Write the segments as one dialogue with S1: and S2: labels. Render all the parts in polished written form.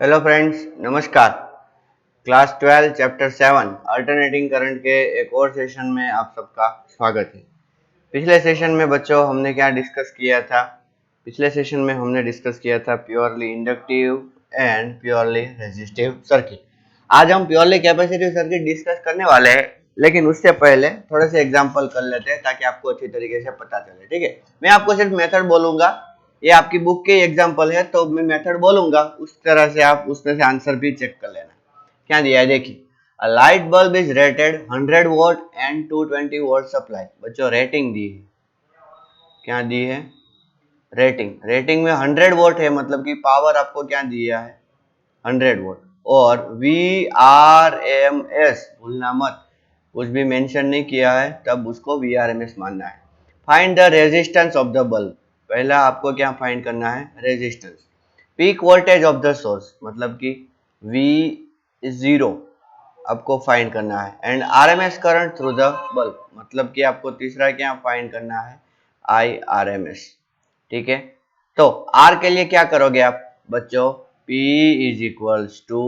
S1: Hello friends, नमस्कार। Class 12 chapter 7 alternating current के एक और सेशन में आप सबका स्वागत है। पिछले सेशन में बच्चों हमने क्या डिस्कस किया था? पिछले सेशन में हमने डिस्कस किया था purely inductive and purely resistive circuit. आज हम प्योरली कैपेसिटिव सर्किट डिस्कस करने वाले हैं, लेकिन उससे पहले थोड़े से एग्जाम्पल कर लेते हैं ताकि आपको अच्छी तरीके से पता चले। ठीक है, मैं आपको सिर्फ मेथड बोलूंगा। ये आपकी बुक के एग्जाम्पल है, तो मैं मेथड बोलूंगा, उस तरह से आप उसमें से आंसर भी चेक कर लेना। क्या दिया है देखिए, a light bulb is rated 100 volt and 220 volt supply. बच्चों रेटिंग दी है, क्या दी है? रेटिंग में 100 वोल्ट है, मतलब कि पावर आपको क्या दिया है? 100 वोल्ट। और VRMS भूलना मत, कुछ भी मेंशन नहीं किया है तब उसको VRMS मानना है। Find the resistance of the bulb. पहला आपको क्या फाइंड करना है? Resistance. Peak voltage of the source, मतलब कि V0 आपको फाइंड करना है। And RMS current through the bulb, मतलब कि आपको तीसरा क्या फाइंड करना है? IRMS। ठीक है, तो R के लिए क्या करोगे आप बच्चों? P is equals to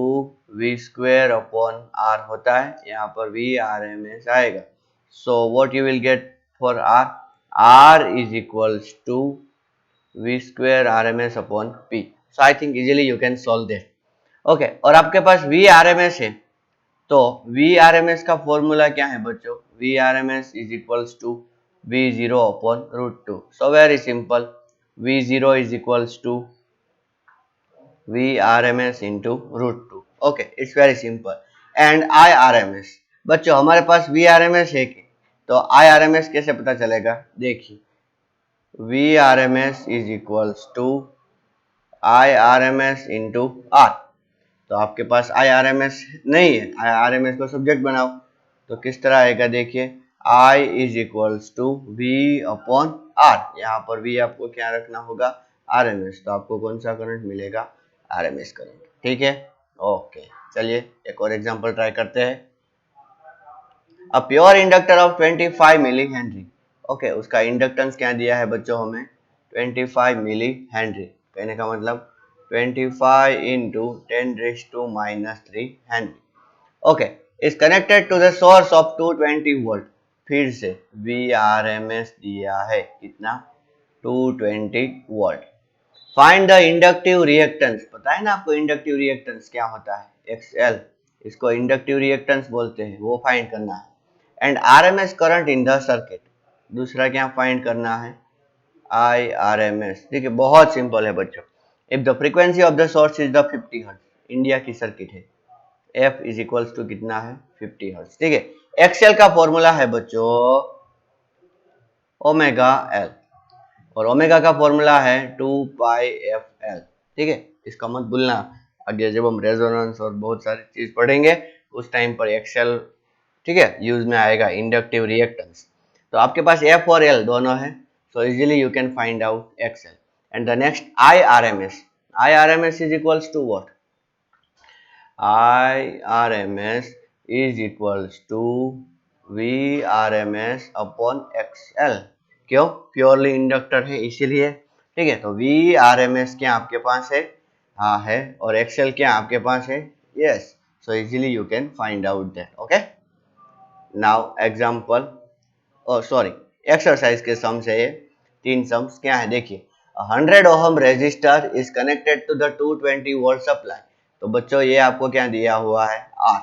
S1: v square upon R होता है, यहाँ पर VRMS आएगा। So what you will get for R? R is equals to v square RMS upon P। So I think easily you can solve that. Okay, और आपके पास VRMS है, तो VRMS का फॉर्मूला क्या है बच्चों? VRMS is equals to V0 upon √2। So very simple, V0 is equals to VRMS into √2। Okay, it's very simple. And IRMS, बच्चों हमारे पास VRMS है कि, तो IRMS कैसे पता चलेगा? देखिए, VRMS is equals to IRMS into R। तो आपके पास IRMS नहीं है, IRMS को सब्जेक्ट बनाओ, तो किस तरह आएगा? देखिए, I is equals to V upon R। यहाँ पर V आपको क्या रखना होगा? RMS। तो आपको कौन सा करंट मिलेगा? RMS current. ठीक है, ओके। चलिए एक और एग्जांपल ट्राई करते हैं। A pure inductor of 25 milli henry. Okay, उसका इंडक्टेंस क्या दिया है बच्चों हमें? 25 मिली हेनरी। कहने का मतलब 25 into 10⁻³ henry. Okay, is connected to the source of 220 volt. फिर से VRMS दिया है कितना? 220 volt. Find the inductive reactance. पता है ना आपको इंडक्टिव रिएक्टेंस क्या होता है? XL, इसको इंडक्टिव रिएक्टेंस बोलते हैं, वो फाइंड करना है। And RMS current in the circuit, दूसरा क्या फाइंड करना है? IRMS। देखिए बहुत सिंपल है बच्चों। If the frequency of the source is the 50 hertz, India की सर्किट है, F इज इक्वल्स टू कितना है? 50 हर्ट्ज। ठीक है, XL का फॉर्मूला है बच्चों ओमेगा L, और ओमेगा का फॉर्मूला है 2πfL। ठीक है, इसका मत भूलना, आगे जब हम रेजोनेंस और बहुत सारी चीज पढ़ेंगे उस टाइम पर XL, ठीक है, यूज में आएगा, इंडक्टिव रिएक्टेंस। तो आपके पास F और L दोनों है, so easily you can find out XL। And the next IRMS is equals to what? IRMS is equals to VRMS upon XL। क्यों? प्योरली इंडक्टर है इसीलिए। ठीक है, तो VRMS क्या आपके पास है? हाँ है, और XL क्या आपके पास है? Yes. So easily you can find out that. Okay, now example, o sorry, exercise के सम्स है ये, 3 सम्स क्या है देखिए। 100 ohm resistor is connected to the 220 volt supply. तो बच्चों ये आपको क्या दिया हुआ है? R।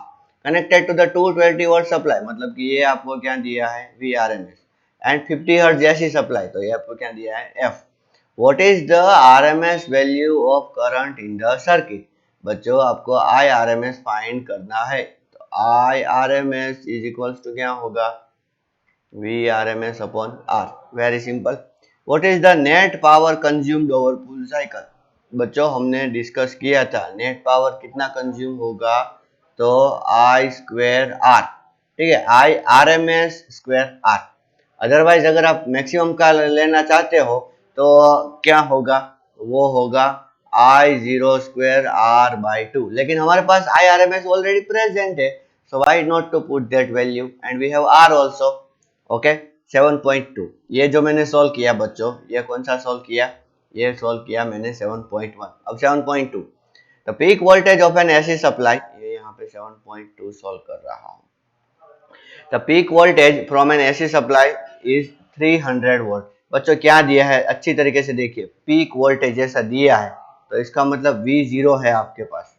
S1: Connected to the 220 volt supply, मतलब कि ये आपको क्या दिया है? VRMS। एंड 50 हर्ट्ज जैसी सप्लाई, तो ये आपको क्या दिया है? F। What is the RMS value of current in the circuit? बच्चों आपको IRMS फाइंड करना है, तो IRMS इज इक्वल्स टू क्या होगा? VRMS upon R। Very simple. What is the net power consumed over full cycle? बच्चों हमने discuss किया था नेट पावर कितना कंज्यूम होगा, तो I स्क्वेयर R। ठीक है, IRMS स्क्वेयर R। अदरवाइज अगर आप मैक्सिमम का लेना चाहते हो तो क्या होगा? वो होगा I0 स्क्वेयर R/2। लेकिन हमारे पास IRMS ऑलरेडी प्रेजेंट है, so why not to put that value, and we have R also। Okay, 7.2 ये जो मैंने सॉल्व किया बच्चों, ये कौन सा सॉल्व किया? ये सॉल्व किया मैंने 7.1। अब 7.2, the peak voltage of N AC supply, ये यहाँ पे 7.2 सॉल्व कर रहा हूँ। The peak voltage from N AC supply is 300 volt. बच्चों क्या दिया है अच्छी तरीके से देखिए, पीक वोल्टेज जैसा दिया है तो इसका मतलब V0 है आपके पास,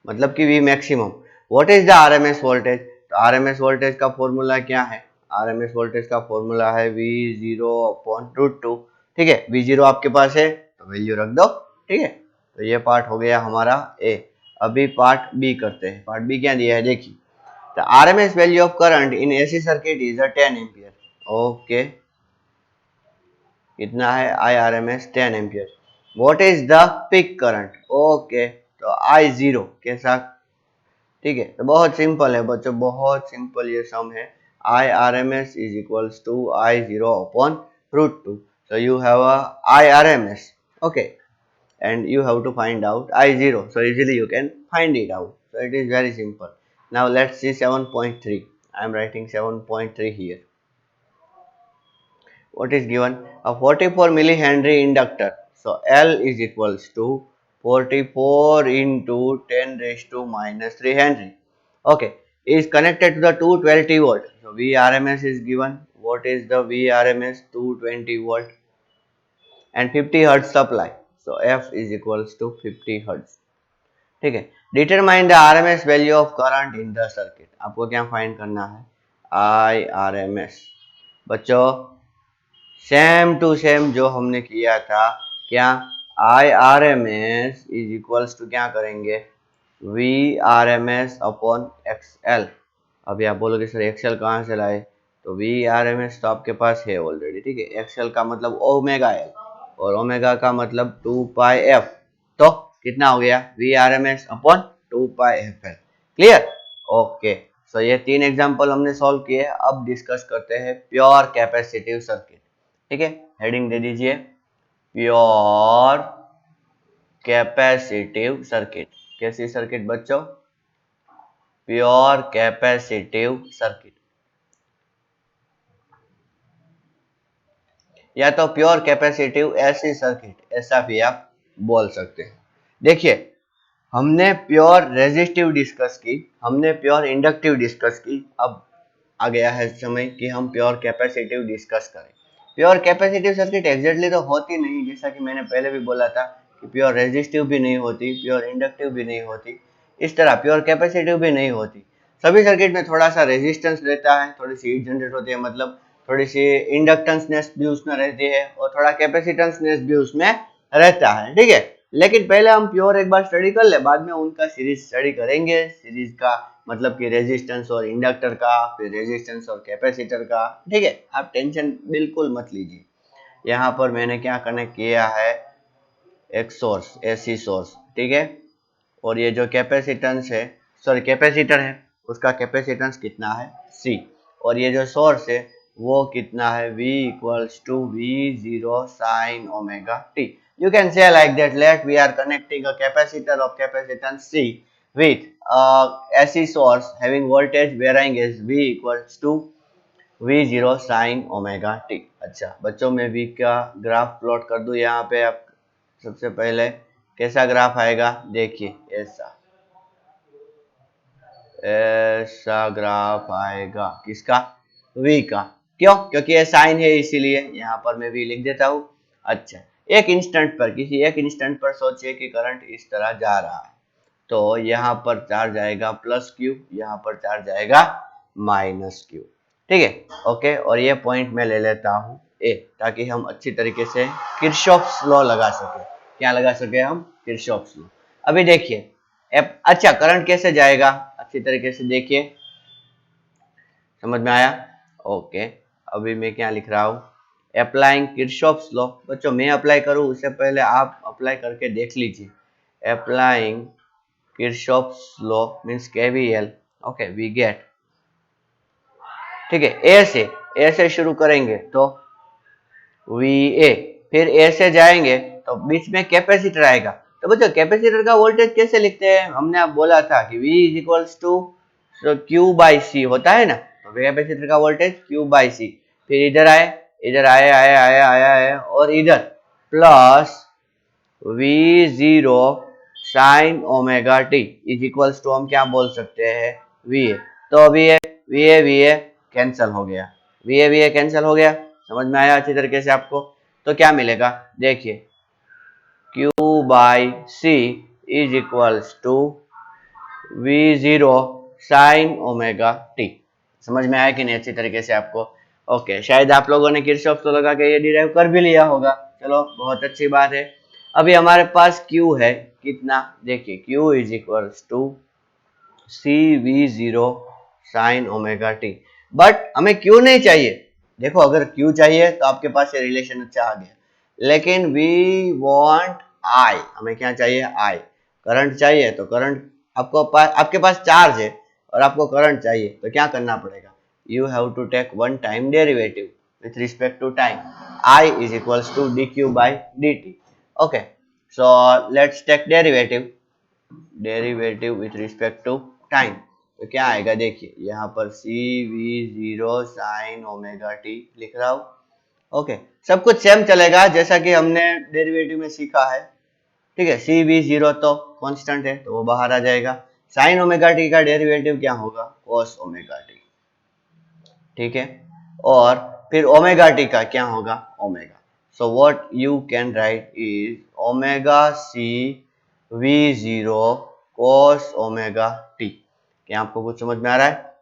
S1: मतलब कि V maximum. What is the RMS voltage? तो आरएमएस वोल्टेज का फॉर्मूला क्या है? आरएमएस वोल्टेज का फॉर्मूला है V0 अपॉन √2। ठीक है, V0 आपके पास है तो वैल्यू रख दो। ठीक है, तो ये पार्ट हो गया हमारा ए। अभी पार्ट बी करते हैं। पार्ट बी क्या दिया है देखिए, the RMS value of current in AC circuit is 10 ampere. Okay, कितना है? I R M S 10 ampere. What is the peak current? Okay, तो आई जीरो कैसा? ठीक है, तो बहुत सिंपल है बच्चों, बहुत सिंपल ये सम है। I R M S is equals to I zero upon √2। so you have a IRMS, okay, and you have to find out I0, so easily you can find it out. So it is very simple. Now let's see 7.3. I am writing 7.3 here. What is given? A 44 millihenry inductor, so L is equals to 44 into 10 raised to minus 3 henry, okay, is connected to the 220 volt. So VRMS is given. What is the VRMS? 220 volt and 50 hertz supply, so F is equals to 50 hertz. ठीक है, determine the RMS value of current in the circuit. आपको क्या find करना है? I R M S. बच्चों same to same जो हमने किया था, क्या? I R M S is equals to क्या करेंगे? V R M S upon x l. अभी आप बोलोगे सर एक्सएल कहाँ से लाए? तो वी आर एम एस तो आपके पास है ऑलरेडी। ठीक है, एक्सएल का मतलब ओमेगा एल और ओमेगा का मतलब 2 पाई एफ। तो कितना हो गया? V R M S upon 2 pi f L. Clear? Okay, so ये 3 एग्जांपल हमने सॉल्व किए। अब डिस्कस करते हैं प्योर कैपेसिटिव सर्किट। ठीक है, हेडिंग दे दीजिए प्योर कैपेसिटिव सर्किट। कैसी सर्किट बच्चों? प्योर कैपेसिटिव सर्किट, या तो प्योर कैपेसिटिव एसी सर्किट, ऐसा भी आप बोल सकते हैं। देखिए, हमने प्योर रेजिस्टिव डिस्कस की, हमने प्योर इंडक्टिव डिस्कस की। अब आ गया है समय कि हम प्योर कैपेसिटिव डिस्कस करें। प्योर कैपेसिटिव सर्किट एग्जैक्टली तो होती नहीं, जैसा कि मैंने पहले भी बोला था कि प्योर रेजिस्टिव भी नहीं होती, प्योर इंडक्टिव भी नहीं होती, इस तरह प्योर कैपेसिटिव भी नहीं होती। सभी सर्किट में थोड़ा सा रेजिस्टेंस रहता है, थोड़ी सी हीट जनरेट होती है, मतलब थोड़ी सी इंडक्टेंसनेस भी उसमें रहती है और थोड़ा कैपेसिटेंसनेस भी उसमें रहता है। ठीक है, लेकिन पहले हम प्योर एक बार स्टडी कर ले, बाद में उनका सीरीज स्टडी करेंगे। सीरीज का मतलब कि रेजिस्टेंस और इंडक्टर का, फिर रेजिस्टेंस और कैपेसिटर का। ठीक है, आप टेंशन बिल्कुल मत लीजिए। यहाँ पर मैंने क्या कनेक्ट किया है? एक सोर्स, एसी सोर्स। ठीक है, और ये जो कैपेसिटेंस है, सॉरी कैपेसिटर है, उसका कैपेसिटेंस कितना है? C। और ये जो सोर्स है वो कितना है? V equals to V0 sin omega t। You can say like that, let we are connecting a capacitor of capacitance C with a AC source having voltage varying as V equals to V0 sin omega t। अच्छा बच्चों, मैं V का graph plot कर दूं यहाँ पे। आप सबसे पहले कैसा ग्राफ आएगा? देखिए, ऐसा ऐसा ग्राफ आएगा। किसका? V का। क्यों? क्योंकि ये साइन है, इसीलिए यहाँ पर मैं V लिख देता हूँ। अच्छा, एक इंस्टेंट पर, किसी एक इंस्टेंट पर सोचिए कि करंट इस तरह जा रहा है, तो यहाँ पर चार्ज आएगा प्लस Q, यहाँ पर चार्ज आएगा माइनस Q। ठीक है, ओके, और ये पॉइंट मैं ले लेता हूँ A, ताकि हम अच्छी तरीके से किरचॉफ्स लॉ लगा सके। क्या लगा सके हम? Kirchhoff's law. अभी देखिए, अच्छा करंट कैसे जाएगा? अच्छी तरीके से देखिए, समझ में आया? ओके, अभी मैं क्या लिख रहा हूँ? Applying Kirchhoff's law. बच्चों मैं अप्लाई करूँ उससे पहले आप अप्लाई करके देख लीजिए। Applying Kirchhoff's law means KVL। Okay, we get, ठीक है, ए से शुरू करेंगे तो VA, फिर ए से जाएंगे तो बीच में कैपेसिटर आएगा। तो बच्चों कैपेसिटर का वोल्टेज कैसे लिखते हैं? हमने आप बोला था कि V is equals to Q/C होता है ना, तो कैपेसिटर का वोल्टेज Q/C। फिर इधर आए, इधर आए आए आए आया है, और इधर plus V0 sine omega T is equals to हम क्या बोल सकते हैं, वी ए। तो अभी ये वी ए कैंसिल हो गया, वी ए कैंसिल हो गया। समझ में आया अच्छी तरीके से आपको? तो क्या मिलेगा, देखिए Q by c is equals to v zero sine omega t. समझ में आया कि नहीं अच्छी तरीके से आपको? ओके, शायद आप लोगों ने किरचॉफ लॉ लगा के ये डिराइव कर भी लिया होगा। चलो बहुत अच्छी बात है। अभी हमारे पास Q है कितना, देखिए Q is equals to c we zero sine omega t. But हमें Q नहीं चाहिए। देखो अगर Q चाहिए तो आपके पास ये रिलेशन अच्छा आ गया, लेकिन वी वांट I, हमें क्या चाहिए, I करंट चाहिए। तो करंट आपके पास चार्ज है और आपको करंट चाहिए, तो क्या करना पड़ेगा, you have to take one time derivative with respect to time. I is equals to dq by dt. Okay, so let's take derivative with respect to time. तो क्या आएगा, देखिए यहाँ पर see we zero sine omega t लिख रहा हूं। Okay, सब कुछ सेम चलेगा जैसा कि हमने डेरिवेटिव में सीखा है। ठीक है, सी वी जीरो तो कांस्टेंट है तो वो बाहर आ जाएगा। साइन ओमेगा टी का डेरिवेटिव क्या होगा, कॉस ओमेगा टी। ठीक है, और फिर ओमेगा टी का क्या होगा, omega. So what you can write is omega c we zero cos omega t. क्या आपको कुछ समझ में आ रहा है?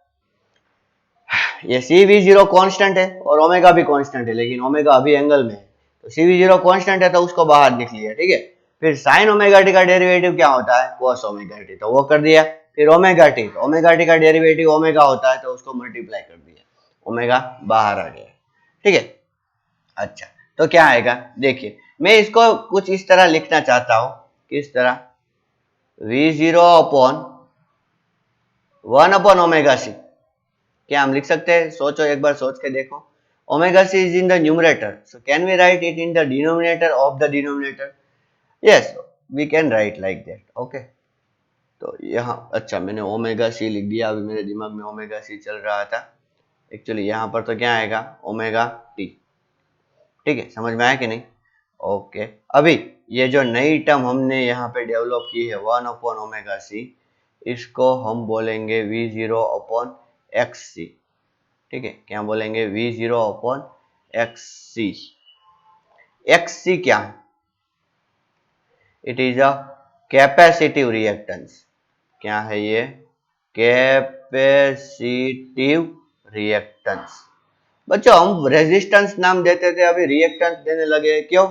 S1: ये सी वी जीरो कॉन्स्टेंट है और ओमेगा भी कॉन्स्टेंट है, लेकिन ओमेगा अभी एंगल में है, तो सी वी जीरो कॉन्स्टेंट है तो उसको बाहर निकल लिया। ठीक है, फिर साइन ओमेगा टी का डेरिवेटिव क्या होता है, कॉस ओमेगा टी, तो वो कर दिया। फिर ओमेगा टी, तो ओमेगा टी का डेरिवेटिव ओमेगा होता है तो उसको मल्टीप्लाई कर दिया, ओमेगा बाहर आ गया। ठीक है, अच्छा तो क्या आएगा, देखिए मैं इसको कुछ इस तरह लिखना चाहता हूं, किस तरह, v zero upon one upon omega c. क्या हम लिख सकते हैं, सोचो एक बार सोच के देखो। Omega c is in the numerator, so can we write it in the denominator of the denominator? Yes, we can write like that. Okay, तो यहाँ अच्छा मैंने ओमेगा सी लिख दिया, अभी मेरे दिमाग में ओमेगा सी चल रहा था, एक्चुअली यहाँ पर तो क्या आएगा, ओमेगा टी। ठीक है, समझ में आया कि नहीं? ओके, अभी ये जो नई टर्म हमने यहाँ पे डेवलप की है वन अपॉन ओमेगा सी, इसको हम बोलेंगे वी जीरो अपॉन एक्स सी। ठीक है, क्या बोलेंगे, we zero upon x C. X सी क्या है, it is a capacitive reactance. क्या है ये, कैपेसिटिव रिएक्टेंस। बच्चों हम रेजिस्टेंस नाम देते थे, अभी रिएक्टेंस देने लगे, क्यों,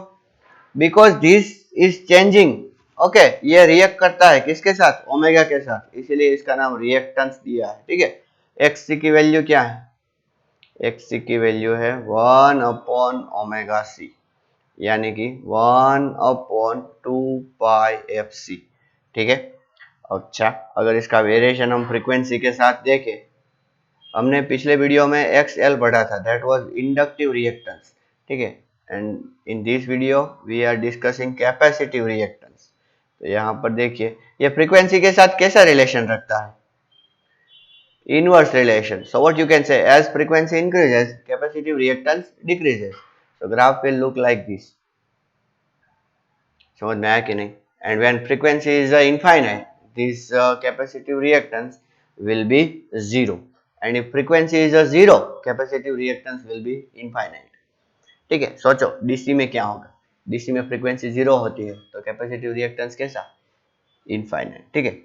S1: because this is changing. Okay, ये रिएक्ट करता है किसके साथ, ओमेगा के साथ, इसीलिए इसका नाम रिएक्टेंस दिया है। ठीक है, एक्स सी की वैल्यू क्या है, एक्स सी की वैल्यू है वन अपॉन ओमेगा सी, यानी कि वन अपॉन टू पाई एफ सी। ठीक है, अच्छा अगर इसका वेरिएशन हम फ्रीक्वेंसी के साथ देखें, हमने पिछले वीडियो में एक्स एल पढ़ा था, दैट वाज इंडक्टिव रिएक्टेंस। ठीक है, and in this video we are discussing capacitive reactance. तो यहाँ पर देखिए ये फ्रीक्वेंसी के साथ कैसा रिलेशन रखता है, inverse relation. So what you can say, as frequency increases, capacitive reactance decreases. So graph will look like this. समझ में आया कि नहीं? And when frequency is infinite, this capacitive reactance will be zero. And if frequency is zero, capacitive reactance will be infinite. ठीक है, सोचो DC में क्या होगा, डीसी में फ्रीक्वेंसी जीरो होती है तो कैपेसिटिव रिएक्टेंस कैसा, इनफाइनाइट। ठीक है,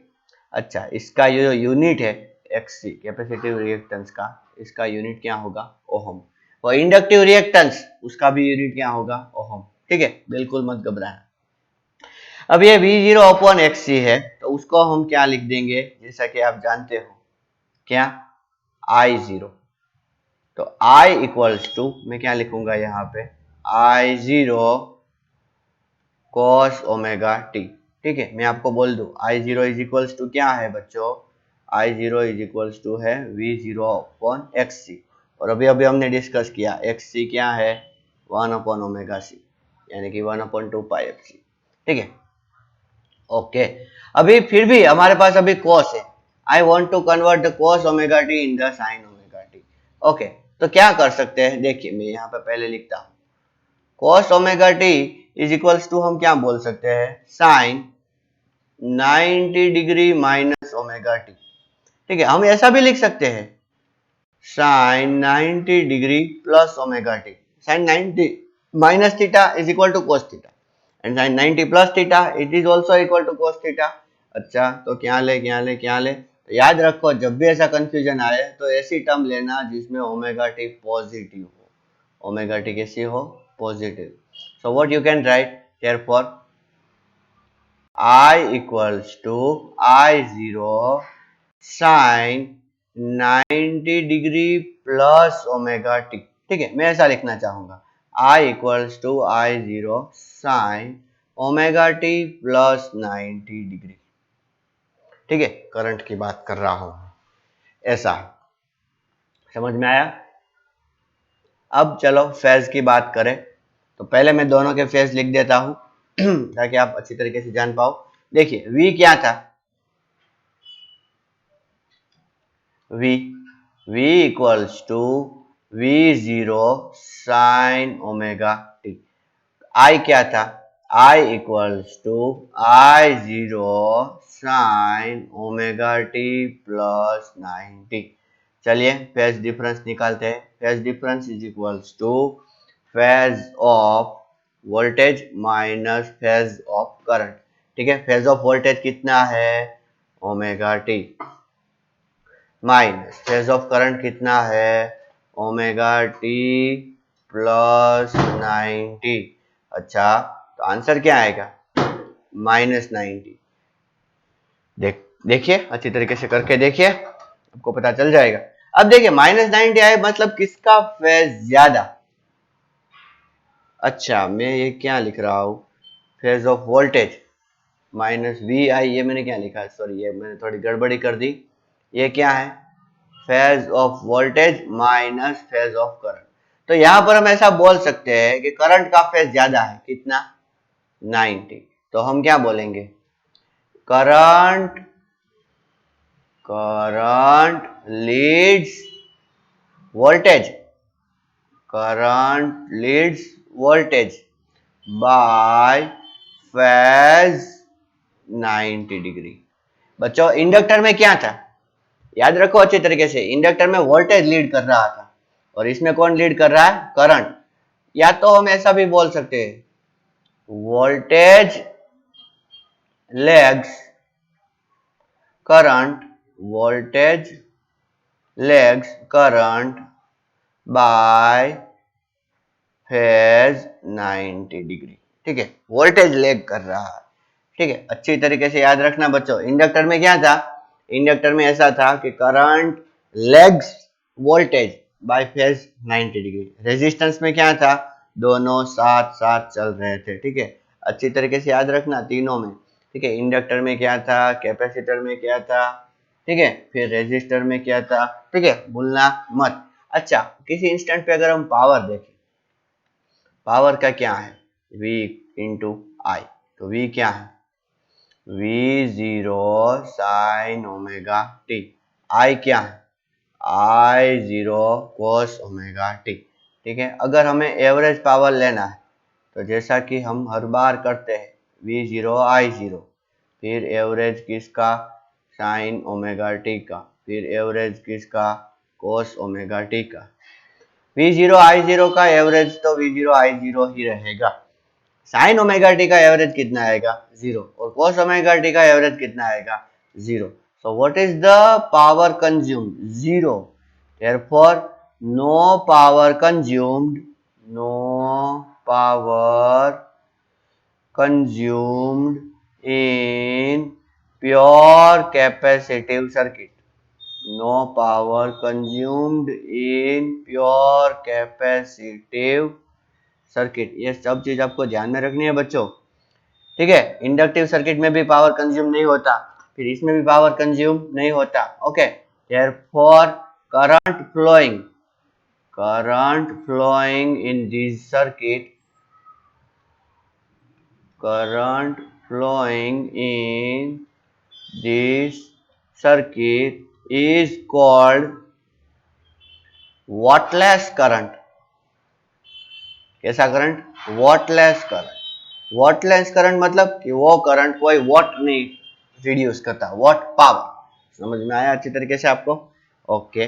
S1: अच्छा इसका ये जो यूनिट है एक्ससी कैपेसिटिव रिएक्टेंस का, इसका यूनिट क्या होगा, ओहम। और इंडक्टिव रिएक्टेंस उसका भी यूनिट क्या होगा, ओहम। ठीक है, बिल्कुल मत घबराना। अब ये वी जीरो अपॉन एक्ससी है तो उसको हम क्या लिख देंगे, जैसा कि आप जानते हो, क्या, आई जीरो। तो आई इक्वल्स टू, मैं क्या लिखूंगा यहाँ पे, आई जीरो कॉस ओमेगा टी। ठीक है, मैं आपको बोल दूं आई जीरो इज इक्वल्स टू क्या है बच्चों, आई जीरो इज इक्वल्स टू है वी जीरो अपॉन एक्स सी। और अभी अभी हमने डिस्कस किया एक्स सी क्या है, वन अपॉन ओमेगा सी, यानी कि वन अपॉन टू पाई एफ सी। ठीक है, ओके, अभी फिर भी हमारे पास अभी कॉस है, I want to convert the cos omega t in the sine omega t. Okay, तो क्या कर सकते हैं, देखिए मैं यहाँ पे पहले लिखता हूँ, cos omega T is equals to हम क्या बोल सकते हैं, sine 90 degree minus omega T. ठीक है, हम ऐसा भी लिख सकते हैं sine 90 degree plus omega T. Sine 90 minus theta is equal to cos theta and sine 90 plus theta it is also equal to cos theta. अच्छा, तो क्या ले क्या ले क्या ले, तो याद रखो जब भी ऐसा कंफ्यूजन आए तो ऐसी टर्म लेना जिसमें ओमेगा टी पॉजिटिव हो। ओमेगा टी कैसी हो? Positive. So what you can right therefore I equals to I0 sin 90 degree plus omega T. ठीक है, मैं ऐसा लिखना चाहूंगा I equals to I0 sin omega T plus 90 degree. ठीक है, करंट की बात कर रहा हूं ऐसा। समझ में आया? अब चलो फेज की बात करें, तो पहले मैं दोनों के फेज लिख देता हूं ताकि आप अच्छी तरीके से जान पाओ। देखिए V क्या था? V equals to V0 sin omega T. I क्या था? I equals to I0 sin omega T plus 90। चलिए फेज डिफरेंस निकालते हैं। Phase difference is equals two phase of voltage minus phase of current. ठीक है, phase of voltage कितना है? Omega T minus phase of current कितना है? Omega T plus 90। अच्छा, तो आंसर क्या आएगा? माइनस 90। देखिए अच्छी तरीके से करके देखिए, आपको पता चल जाएगा। अब देखिए माइनस 90 आए मतलब किसका फेज ज्यादा? अच्छा, मैं ये क्या लिख रहा हूं? Phase of voltage minus V I, ये मैंने क्या लिखा है? सॉरी, ये मैंने थोड़ी गड़बड़ी कर दी। ये क्या है? Phase of voltage minus phase of current. तो यहां पर हम ऐसा बोल सकते हैं कि करंट का फेज ज्यादा है। कितना? 90। तो हम क्या बोलेंगे? Current current Leeds voltage. Current Leeds voltage bye phase 90 degree. बच्चों इंडक्टर में क्या था? याद रखो अच्छी तरीके से, इंडक्टर में वोल्टेज लीड कर रहा था और इसमें कौन लीड कर रहा है? करंट। या तो हम ऐसा भी बोल सकते हैं voltage legs current, voltage legs current by phase 90 degree. ठीक है, वोल्टेज लेग कर रहा है। ठीक है, अच्छी तरीके से याद रखना बच्चों। इंडक्टर में क्या था? इंडक्टर में ऐसा था कि current legs voltage bye phase 90 degree. Resistance में क्या था? दोनों साथ साथ चल रहे थे। ठीक है, अच्छी तरीके से याद रखना तीनों में। ठीक है, इंडक्टर में क्या था, कैपेसिटर में क्या था, ठीक है, फिर रेजिस्टर में क्या था। ठीक है, भूलना मत। अच्छा, किसी इंस्टेंट पे अगर हम पावर देखें, पावर का क्या है? V इंटू आई। तो V क्या है? V0 sine omega T. I क्या है? I0 cos omega T. ठीक है, अगर हमें एवरेज पावर लेना है तो जैसा कि हम हर बार करते हैं V0 I0, फिर एवरेज किसका? साइन ओमेगा टी का, फिर एवरेज किसका? cos ओमेगा टी का। V0 I0 का एवरेज तो V0 I0 ही रहेगा। साइन ओमेगा टी का एवरेज कितना आएगा? 0। और cos ओमेगा टी का एवरेज कितना आएगा? 0। So what is the power consumed? 0। therefore no power consumed, no power consumed in pure capacitive circuit, no power consumed in pure capacitive circuit. ये सब चीज आपको ध्यान में रखनी है बच्चों। ठीक है, इंडक्टिव सर्किट में भी पावर कंज्यूम नहीं होता, फिर इसमें भी पावर कंज्यूम नहीं होता। Okay, therefore current flowing in this circuit, current flowing in this circuit is called wattless current. कैसा करंट? Wattless current. वॉटलेस करंट मतलब कि वो करंट कोई वॉट नहीं रिड्यूस करता है, व्हाट पावर। समझ में आया अच्छी तरीके से आपको? ओके,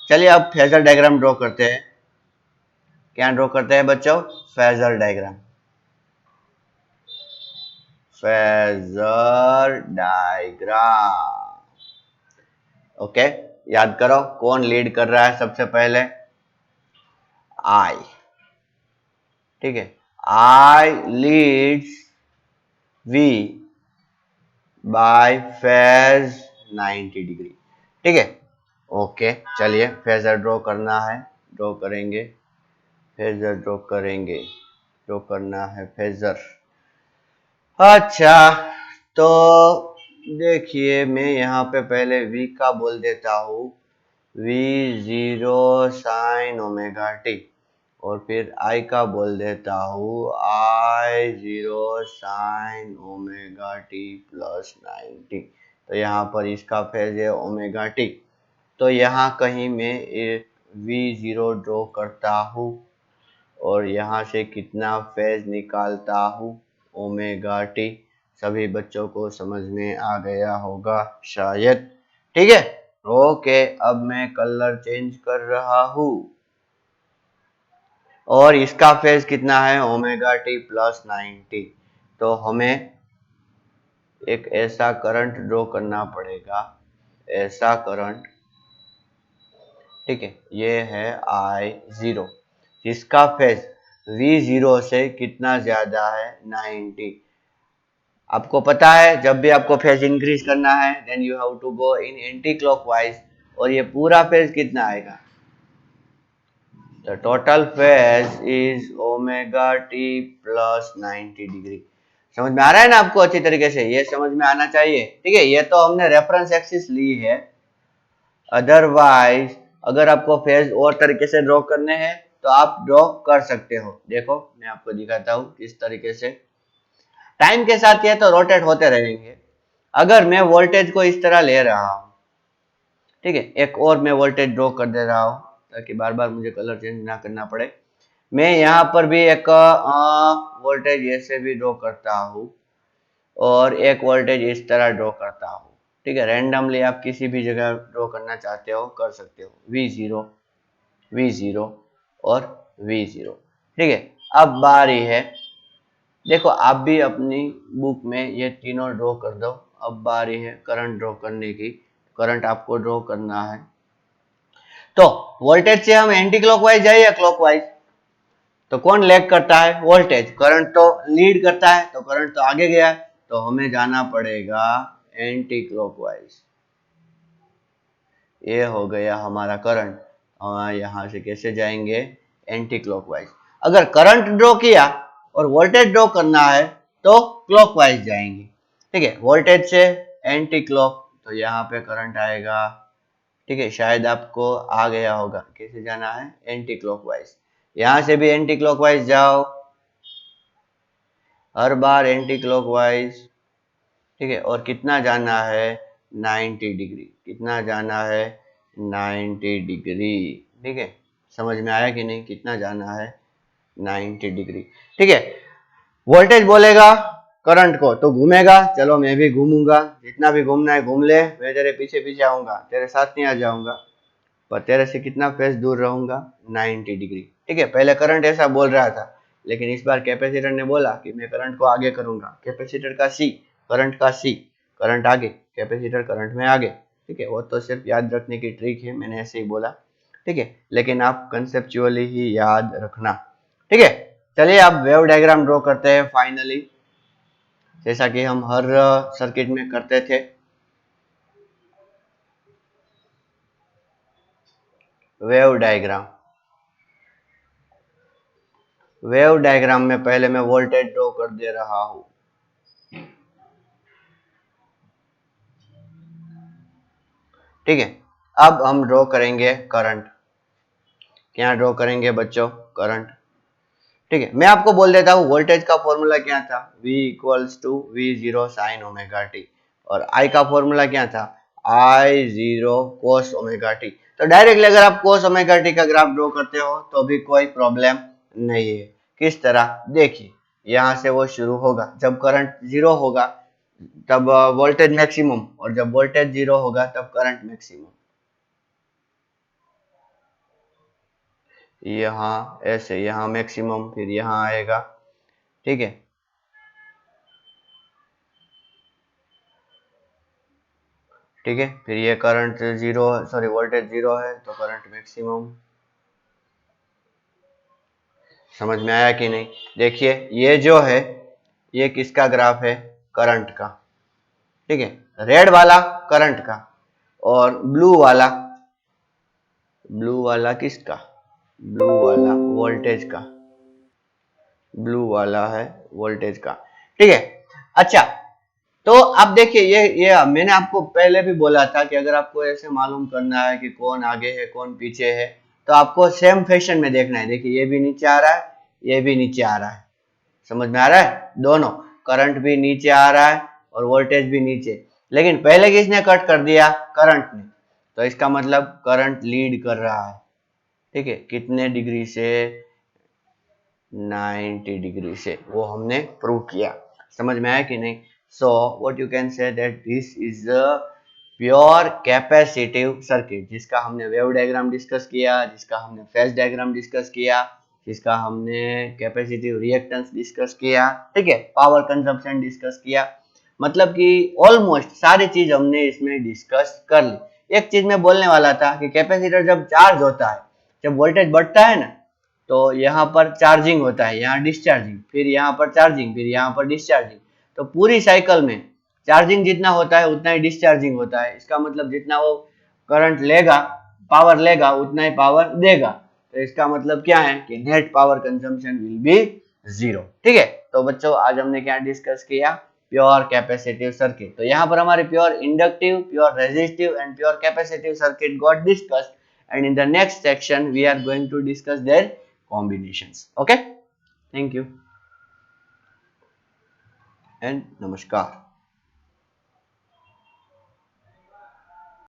S1: चलिए अब फेजर डायग्राम ड्रॉ करते हैं। क्या ड्रॉ करते हैं बच्चों? Phasor diagram. Phasor diagram, okay. याद करो कौन लीड कर रहा है सबसे पहले? आई, ठीक है। I leads V by phase 90 degree, ठीक है। ओके, चलिए फेजर ड्रॉ करना है, ड्रॉ करेंगे, फेजर ड्रॉ करेंगे, ड्रॉ करना है फेजर। अच्छा, तो देखिए मैं यहाँ पे पहले v का बोल देता हूँ, v0 साइन ओमेगा टी, और फिर I का बोल देता हूँ I0 sign omega T plus 90। तो यहाँ पर इसका फेज है ओमेगा टी, तो यहाँ कहीं मैं v0 ड्रॉ करता हूँ और यहाँ से कितना फेज निकालता हूँ, ओमेगा टी। सभी बच्चों को समझ में आ गया होगा शायद, ठीक है। ओके, अब मैं कलर चेंज कर रहा हूँ और इसका फेज कितना है, ओमेगा टी प्लस 90। तो हमें एक ऐसा करंट ड्रॉ करना पड़ेगा, ऐसा करंट, ठीक है। ये है I0 जिसका फेज V0 से कितना ज्यादा है, 90। आपको पता है जब भी आपको फेज इंक्रीज करना है then you have to go in anti clockwise, और ये पूरा फेज कितना आएगा, the total phase is omega T plus 90 degree. समझ में आ रहा है ना आपको अच्छी तरीके से? ये समझ में आना चाहिए, ठीक है। ये तो हमने रेफरेंस एक्सिस ली है, अदरवाइज अगर आपको फेज और तरीके से ड्रॉ करने हैं तो आप ड्रॉ कर सकते हो। देखो मैं आपको दिखाता हूँ किस तरीके से। टाइम के साथ ये तो रोटेट होते रहेंगे। अगर मैं वोल्टेज को इस तरह ले रहा हूँ, ठीक है, एक और मैं वोल्टेज ड्रॉ कर दे रहा हूँ ताकि बार बार मुझे कलर चेंज ना करना पड़े। मैं यहाँ पर भी एक वोल्टेज ऐसे भी ड्रॉ करता हूँ और एक वोल्टेज इस तरह ड्रॉ करता हूँ, ठीक है। रैंडमली आप किसी भी जगह ड्रॉ करना चाहते हो कर सकते हो, V0 V0 और V0, ठीक है। अब बारी है, देखो आप भी अपनी बुक में ये तीनों ड्रॉ कर दो। अब बारी है करंट ड्रॉ करने की, करंट आपको ड्रॉ करना है। तो वोल्टेज से हम एंटी क्लॉकवाइज जाए या क्लॉकवाइज? तो कौन लैग करता है, वोल्टेज। करंट तो लीड करता है, तो करंट तो आगे गया, तो हमें जाना पड़ेगा एंटी क्लॉकवाइज। ये हो गया हमारा करंट, यहाँ से कैसे जाएंगे, एंटी क्लॉकवाइज। अगर करंट ड्रॉ किया और वोल्टेज ड्रॉ करना है तो क्लॉकवाइज जाएंगे, ठीक है। वोल्टेज से एंटी क्लॉक, तो यहाँ पे करंट आएगा, ठीक है। शायद आपको आ गया होगा कैसे जाना है, एंटी क्लॉकवाइज। यहाँ से भी एंटी क्लॉकवाइज जाओ, हर बार एंटी क्लॉकवाइज, ठीक है। और कितना जाना है, 90 डिग्री। कितना जाना है, 90 डिग्री, ठीक है। समझ में आया कि नहीं, कितना जाना है, 90 डिग्री, ठीक है। वोल्टेज बोलेगा करंट को तो घूमेगा, चलो मैं भी घूमूंगा, जितना भी घूमना है घूम ले, मैं तेरे पीछे पीछे आऊंगा, तेरे साथ नहीं आ जाऊंगा, पर तेरे से कितना फेज दूर रहूंगा, 90 डिग्री, ठीक है। पहले करंट ऐसा बोल रहा था, लेकिन इस बार कैपेसिटर ने बोला कि मैं करंट को आगे करूंगा। कैपेसिटर का सी, करंट का सी, करंट आगे, कैपेसिटर करंट में आगे, ठीक है। वो तो सिर्फ याद रखने की ट्रिक है, मैंने ऐसे ही बोला, ठीक है। लेकिन आप कंसेप्चुअली ही याद रखना, ठीक है। चलिए अब वेव डायग्राम ड्रॉ करते हैं फाइनली, जैसा कि हम हर सर्किट में करते थे। वेव डायग्राम, वेव डायग्राम में पहले मैं वोल्टेज ड्रॉ कर दे रहा हूं, ठीक है। अब हम ड्रॉ करेंगे करंट। क्या ड्रॉ करेंगे बच्चों, करंट, ठीक है। मैं आपको बोल देता हूँ वोल्टेज का फॉर्मूला क्या था, V equals to V0 sine omega T, और I का फॉर्मूला क्या था, I0 कोस ओमेगा टी। तो डायरेक्टली अगर आप कोस ओमेगा टी का ग्राफ ड्रॉ करते हो तो भी कोई प्रॉब्लम नहीं है। किस तरह, देखिए यहाँ से वो शुरू होगा, जब करंट जीरो होगा तब वोल्टेज मैक्सिमम, और जब वोल्टेज जीरो होगा तब करंट मैक्सिमम। यहाँ ऐसे, यहाँ मैक्सिमम, फिर यहाँ आएगा, ठीक है। ठीक है, फिर ये current zero, sorry voltage zero है तो करंट मैक्सिमम। समझ में आया कि नहीं? देखिए ये जो है ये किसका ग्राफ है? करंट का, ठीक है। रेड वाला करंट का, और ब्लू वाला किसका? ब्लू वाला वोल्टेज का, ब्लू वाला है वोल्टेज का, ठीक है। अच्छा, तो अब देखिए ये मैंने आपको पहले भी बोला था कि अगर आपको ऐसे मालूम करना है कि कौन आगे है कौन पीछे है, तो आपको सेम फैशन में देखना है। देखिए ये भी नीचे आ रहा है, ये भी नीचे आ रहा है, समझ में आ रहा है? दोनों करंट भी नीचे आ रहा है और वोल्टेज भी नीचे, लेकिन पहले किसने कट कर दिया? करंट ने। तो इसका मतलब करंट लीड कर रहा है, ठीक है। कितने डिग्री से? 90 डिग्री से, वो हमने प्रूव किया। समझ में आया कि नहीं? सो what you can say that this is a pure capacitive circuit, जिसका हमने वेव डायग्राम डिस्कस किया, जिसका हमने फेज डायग्राम डिस्कस किया, जिसका हमने कैपेसिटिव रिएक्टेंस डिस्कस किया, ठीक है, पावर कंजम्पशन डिस्कस किया। मतलब कि ऑलमोस्ट सारी चीज हमने इसमें डिस्कस कर ली। एक चीज मैं बोलने वाला था कि कैपेसिटर जब चार्ज होता है, जब वोल्टेज बढ़ता है ना, तो यहाँ पर चार्जिंग होता है, यहाँ डिस्चार्जिंग, फिर यहाँ पर चार्जिंग, फिर यहाँ पर डिस्चार्जिंग। तो पूरी साइकिल में चार्जिंग जितना होता है उतना ही डिस्चार्जिंग होता है। इसका मतलब जितना वो करंट लेगा, पावर लेगा, उतना ही पावर देगा। तो इसका मतलब क्या है कि net power consumption will be zero, ठीक है। तो बच्चों आज हमने क्या डिस्कस किया? Pure capacitive circuit. तो यहाँ पर हमारे pure inductive, pure resistive and pure capacitive circuit got discussed, and in the next section we are going to discuss their combinations. Okay, thank you and namaskar.